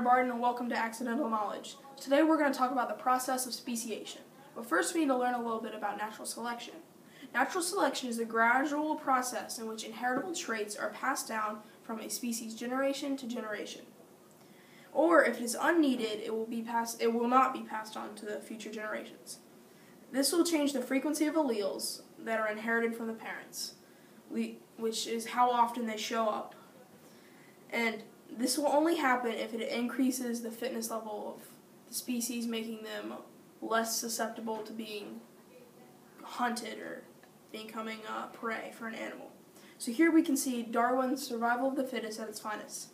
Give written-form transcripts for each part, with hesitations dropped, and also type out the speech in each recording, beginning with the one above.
Barden, and welcome to Accidental Knowledge. Today we're going to talk about the process of speciation. But first we need to learn a little bit about natural selection. Natural selection is a gradual process in which inheritable traits are passed down from a species generation to generation. Or if it is unneeded, it will not be passed on to the future generations. This will change the frequency of alleles that are inherited from the parents, which is how often they show up. And this will only happen if it increases the fitness level of the species, making them less susceptible to being hunted or becoming prey for an animal. So here we can see Darwin's survival of the fittest at its finest.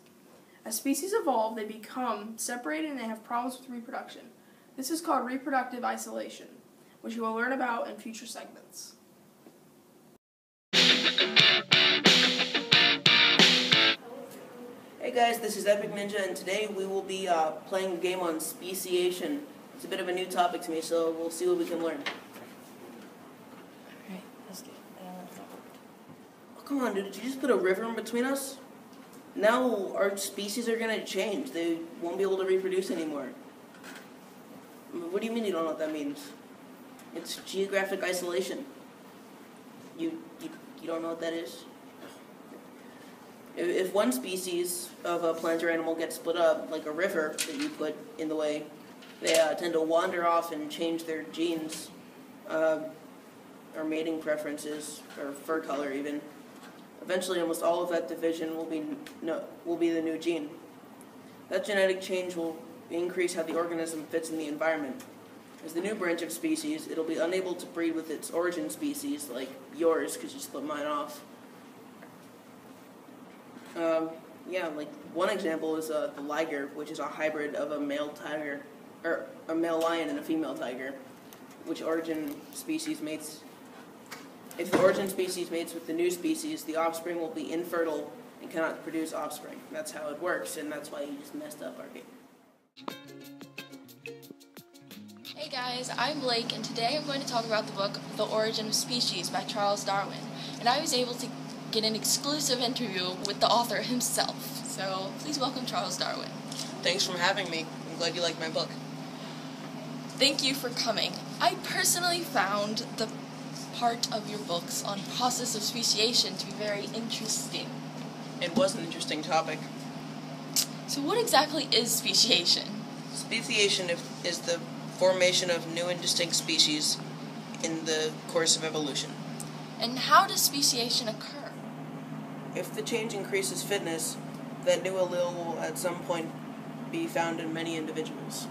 As species evolve, they become separated and they have problems with reproduction. This is called reproductive isolation, which you will learn about in future segments. Hey guys, this is Epic Ninja, and today we will be playing a game on speciation. It's a bit of a new topic to me, so we'll see what we can learn. Alright, let's do it. Oh, come on, dude, did you just put a river in between us? Now our species are going to change. They won't be able to reproduce anymore. What do you mean you don't know what that means? It's geographic isolation. You don't know what that is? If one species of a plant or animal gets split up, like a river that you put in the way, they tend to wander off and change their genes, or mating preferences, or fur color even. Eventually, almost all of that division will be the new gene. That genetic change will increase how the organism fits in the environment. As the new branch of species, it'll be unable to breed with its origin species, like yours, because you split mine off. Like one example is the liger, which is a hybrid of a male tiger, or a male lion and a female tiger, which origin species mates. If the origin species mates with the new species, the offspring will be infertile and cannot produce offspring. That's how it works, and that's why you just messed up our game. Hey guys, I'm Blake, and today I'm going to talk about the book The Origin of Species by Charles Darwin. And I was able to get an exclusive interview with the author himself. So please welcome Charles Darwin. Thanks for having me. I'm glad you liked my book. Thank you for coming. I personally found the part of your books on process of speciation to be very interesting. It was an interesting topic. So what exactly is speciation? Speciation is the formation of new and distinct species in the course of evolution. And how does speciation occur? If the change increases fitness, that new allele will at some point be found in many individuals.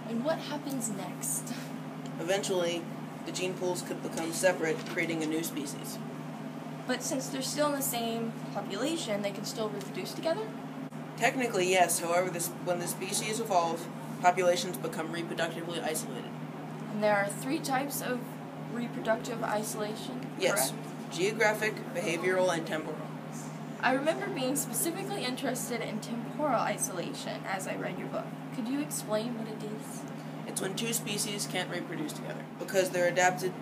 And what happens next? Eventually, the gene pools could become separate, creating a new species. But since they're still in the same population, they can still reproduce together? Technically, yes. However, when the species evolve, populations become reproductively isolated. And there are 3 types of reproductive isolation, Yes. correct? Geographic, behavioral, and temporal. I remember being specifically interested in temporal isolation as I read your book. Could you explain what it is? It's when 2 species can't reproduce together, because they're adapted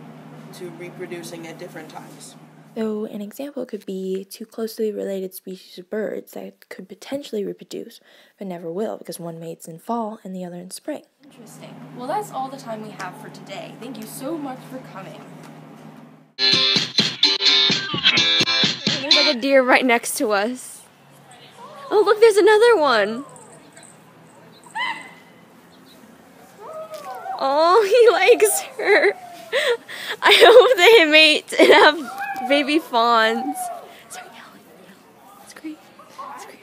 to reproducing at different times. So an example could be 2 closely related species of birds that could potentially reproduce, but never will because one mates in fall and the other in spring. Interesting. Well, that's all the time we have for today. Thank you so much for coming. There's like a deer right next to us. Oh, look, there's another one. Oh, he likes her. I hope they mate and have baby fawns. Sorry, no. It's great. It's great.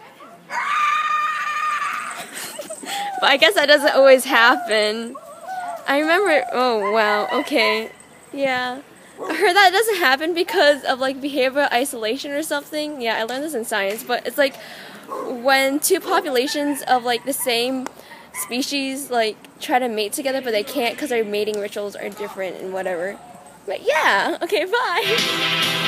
But I guess that doesn't always happen. I remember, oh wow, okay. Yeah. I heard that doesn't happen because of like behavioral isolation or something. Yeah, I learned this in science, but it's like when 2 populations of like the same species like try to mate together, but they can't because their mating rituals are different and whatever. But yeah, okay, bye.